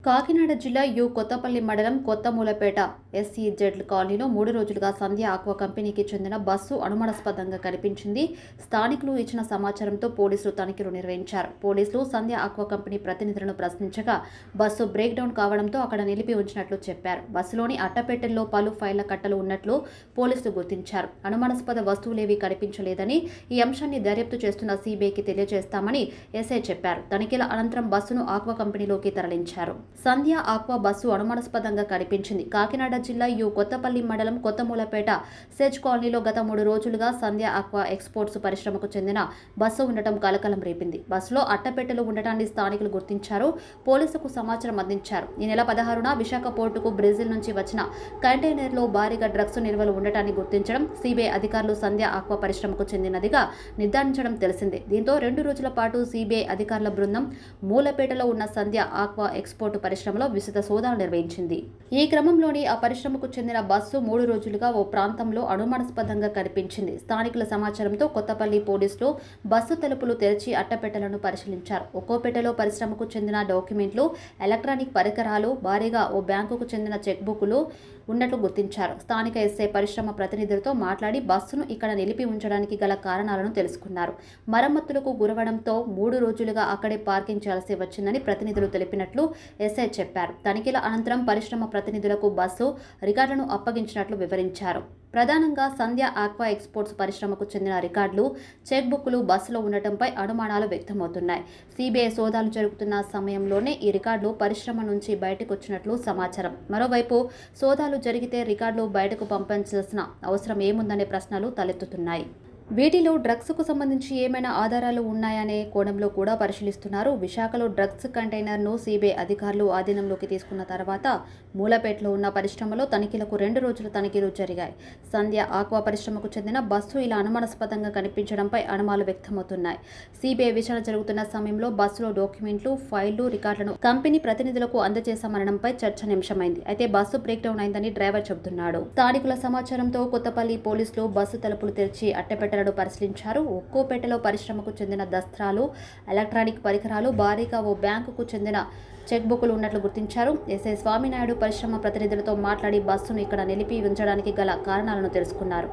కాకినాడ జిల్లా కొత్తపల్లి మండలం కొత్తమూలపేట ఎస్ఈజెడ్ కాలనీలో 3 రోజులుగా సంధ్య ఆక్వా కంపెనీకి చెందిన బస్సు అనుమానాస్పదంగా కనిపించింది. స్థానికులు ఇచ్చిన సమాచారంతో పోలీసులు తనిఖీలు నిర్వహించారు. పోలీసులు సంధ్య ఆక్వా కంపెనీ ప్రతినిధులను ప్రశ్నించగా బస్సు బ్రేక్ డౌన్ కావడంతో అక్కడ నిలిపి ఉంచినట్లు చెప్పారు. బస్సులోని అట్టపెట్టెల్లో పలు ఫైళ్ల కట్టలు ఉన్నట్లు పోలీసులు గుర్తించారు. అనుమానాస్పద వస్తువులేవీ కనిపించలేదని, ఈ అంశాన్ని దర్యాప్తు చేస్తున్న సీబీఐకి తెలియజేస్తామని ఎస్ఐ చెప్పారు. తనిఖీల అనంతరం బస్సును ఆక్వా కంపెనీలోకి తరలించారు. సంధ్య ఆక్వా బస్సు అనుమానాస్పదంగా కనిపించింది. కాకినాడ జిల్లా కొత్తపల్లి మండలం కొత్తమూలపేట సెజ్ కాలనీలో గత 3 రోజులుగా సంధ్య ఆక్వా ఎక్స్పోర్ట్స్ పరిశ్రమకు చెందిన బస్సు ఉండటం కలకలం రేపింది. బస్సులో అట్టపెట్టెలు ఉండటాన్ని స్థానికులు గుర్తించారు. పోలీసులకు సమాచారం అందించారు. ఈ నెల 16న విశాఖ పోర్టుకు బ్రెజిల్ నుంచి వచ్చిన కంటైనర్లో భారీగా డ్రగ్స్ నిల్వలు ఉండటాన్ని గుర్తించడం, సీబీఐ అధికారులు సంధ్య ఆక్వా పరిశ్రమకు చెందినదిగా నిర్ధారించడం తెలిసిందే. దీంతో 2 రోజుల పాటు సీబీఐ అధికారుల బృందం మూలపేటలో ఉన్న సంధ్య ఆక్వా ఎక్స్పోర్ట్ పరిశ్రమలో విస్తృత సోదాలు నిర్వహించింది. ఈ క్రమంలోని ఆ పరిశ్రమకు చెందిన బస్సు 3 రోజులుగా ఓ ప్రాంతంలో అనుమానాస్పదంగా కనిపించింది. స్థానికుల సమాచారంతో కొత్తపల్లి పోలీసులు బస్సు తలుపులు తెరిచి అట్టపెట్టెలను పరిశీలించారు. ఒక్కో పెట్టెలో పరిశ్రమకు చెందిన డాక్యుమెంట్లు, ఎలక్ట్రానిక్ పరికరాలు, భారీగా ఓ బ్యాంకుకు చెందిన చెక్ బుక్లు ఉన్నట్లు గుర్తించారు. స్థానిక ఎస్ఐ పరిశ్రమ ప్రతినిధులతో మాట్లాడి బస్సును ఇక్కడ నిలిపి ఉంచడానికి గల కారణాలను తెలుసుకున్నారు. మరమ్మతులకు గురవడంతో 3 రోజులుగా అక్కడే పార్కింగ్ చేయాల్సి వచ్చిందని ప్రతినిధులు తెలిపినట్లు ఎస్ఐ చెప్పారు. తనిఖీల అనంతరం పరిశ్రమ ప్రతినిధులకు బస్సు రికార్డులను అప్పగించినట్లు వివరించారు. ప్రధానంగా సంధ్య ఆక్వా ఎక్స్పోర్ట్స్ పరిశ్రమకు చెందిన రికార్డులు, చెక్ బుక్లు బస్సులో ఉండటంపై అనుమానాలు వ్యక్తమవుతున్నాయి. సీబీఐ సోదాలు జరుగుతున్న సమయంలోనే ఈ రికార్డులు పరిశ్రమ నుంచి బయటకు వచ్చినట్లు సమాచారం. మరోవైపు సోదాలు జరిగితే రికార్డులు బయటకు పంపించాల్సిన అవసరం ఏముందనే ప్రశ్నలు తలెత్తుతున్నాయి. వీటిలో డ్రగ్స్కు సంబంధించి ఏమైనా ఆధారాలు ఉన్నాయనే కోణంలో కూడా పరిశీలిస్తున్నారు. విశాఖలో డ్రగ్స్ కంటైనర్ను సీబీఐ అధికారులు ఆధీనంలోకి తీసుకున్న తర్వాత మూలపేటలో ఉన్న పరిశ్రమలో తనిఖీలకు 2 రోజుల తనిఖీలు జరిగాయి. సంధ్య ఆక్వా పరిశ్రమకు చెందిన బస్సు ఇలా అనుమానాస్పదంగా కనిపించడంపై అనుమానాలు వ్యక్తమవుతున్నాయి. సీబీఐ విచారణ జరుగుతున్న సమయంలో బస్సులో డాక్యుమెంట్లు, ఫైళ్లు, రికార్డులను కంపెనీ ప్రతినిధులకు అందజేశామనడంపై చర్చనీయాంశమైంది. అయితే బస్సు బ్రేక్ డౌన్ అయిందని డ్రైవర్ చెబుతున్నాడు. స్థానికుల సమాచారంతో కొత్తపల్లి పోలీసులు బస్సు తలుపులు తెరిచి అట్టపెట్టెలను పరిశీలించారు. ఒక్కో పెట్టెలో పరిశ్రమకు చెందిన దస్త్రాలు, ఎలక్ట్రానిక్ పరికరాలు, భారీగా ఓ బ్యాంకుకు చెందిన చెక్ బుక్లు ఉన్నట్లు గుర్తించారు. ఎస్ఐ స్వామినాయుడు పరిశ్రమ ప్రతినిధులతో మాట్లాడి బస్సును ఇక్కడ నిలిపి ఉంచడానికి గల కారణాలను తెలుసుకున్నారు.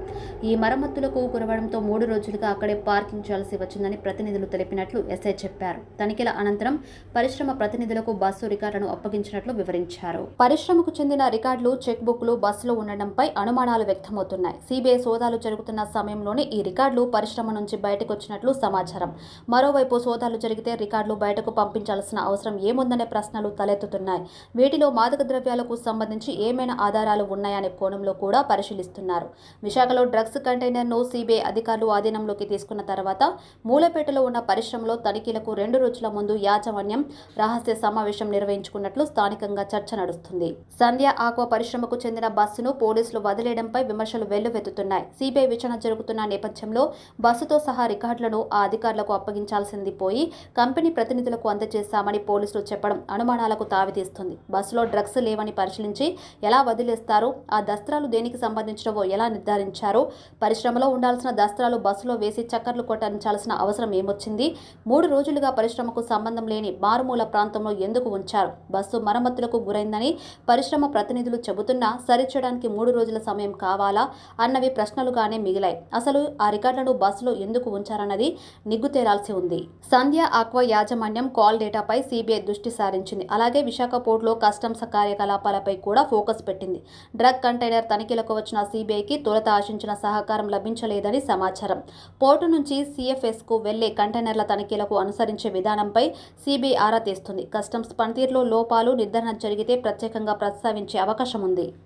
ఈ మరమ్మతులకు గురవడంతో 3 రోజులుగా అక్కడే పార్కింగ్ చేయాల్సి వచ్చిందని ప్రతినిధులు తెలిపినట్లు ఎస్ఐ చెప్పారు. తనిఖీల అనంతరం పరిశ్రమ ప్రతినిధులకు బస్సు రికార్డులను అప్పగించినట్లు వివరించారు. పరిశ్రమకు చెందిన రికార్డులు, చెక్ బుక్లు బస్సులో ఉండడంపై అనుమానాలు వ్యక్తమవుతున్నాయి. సీబీఐ సోదాలు జరుగుతున్న సమయంలోనే ఈ రికార్డులు పరిశ్రమ నుంచి బయటకు వచ్చినట్లు సమాచారం. మరోవైపు సోదాలు జరిగితే రికార్డులు బయటకు పంపించాల్సిన అవసరం ఏముందనే ప్రశ్నలు తలెత్తుతున్నాయి. వీటిలో మాదక ద్రవ్యాలకు సంబంధించి ఏమైనా ఆధారాలు ఉన్నాయనే కోణంలో కూడా పరిశీలిస్తున్నారు. విశాఖలో డ్రగ్స్ కంటైనర్ను సీబీఐ అధికారులు ఆధీనంలోకి తీసుకున్న తర్వాత మూలపేటలో ఉన్న పరిశ్రమలో తనిఖీలకు 2 రోజుల ముందు యాజమాన్యం రహస్య సమావేశం నిర్వహించుకున్నట్లు స్థానికంగా చర్చ నడుస్తుంది. సంధ్య ఆక్వా పరిశ్రమకు చెందిన బస్సును పోలీసులు వదిలేయడంపై విమర్శలు వెల్లువెత్తుతున్నాయి. సీబీఐ విచారణ జరుగుతున్న నేపథ్యంలో బస్సుతో సహా రికార్డులను ఆ అధికారులకు అప్పగించాల్సింది పోయి కంపెనీ ప్రతినిధులకు అందజేశామని పోలీసులు చెప్పడం అనుమానాలకు తావితీస్తుంది. బస్సులో డ్రగ్స్ లేవని పరిశీలించి ఎలా వదిలేస్తారు? ఆ దస్త్రాలు దేనికి సంబంధించినవో ఎలా నిర్ధారించారు? పరిశ్రమలో ఉండాల్సిన దస్త్రాలు బస్సులో వేసి చక్కర్లు కొట్టించాల్సిన అవసరం ఏమొచ్చింది? 3 రోజులుగా పరిశ్రమకు సంబంధం లేని మారుమూల ప్రాంతంలో ఎందుకు ఉంచారు? బస్సు మరమ్మతులకు గురైందని పరిశ్రమ ప్రతినిధులు చెబుతున్నా సరిచేయడానికి 3 రోజుల సమయం కావాలా అన్నవి ప్రశ్నలుగానే మిగిలాయి. అసలు ఆ రికార్డులను బస్సులో ఎందుకు ఉంచారన్నది నిగ్గు తేలాల్సి ఉంది. సంధ్య ఆక్వా యాజమాన్యం కాల్ డేటాపై సీబీఐ దృష్టి సారించింది. అలాగే విశాఖ పోర్టులో కస్టమ్స్ కార్యకలాపాలపై కూడా ఫోకస్ పెట్టింది. డ్రగ్ కంటైనర్ తనిఖీలకు వచ్చిన సీబీఐకి తొలుత ఆశించిన సహకారం లభించలేదని సమాచారం. పోర్టు నుంచి సీఎఫ్ఎస్కు వెళ్లే కంటైనర్ల తనిఖీలకు అనుసరించే విధానంపై సీబీఐ ఆరా తీస్తుంది. కస్టమ్స్ పనితీరులో లోపాలు నిర్ధారణ జరిగితే ప్రత్యేకంగా ప్రస్తావించే అవకాశం ఉంది.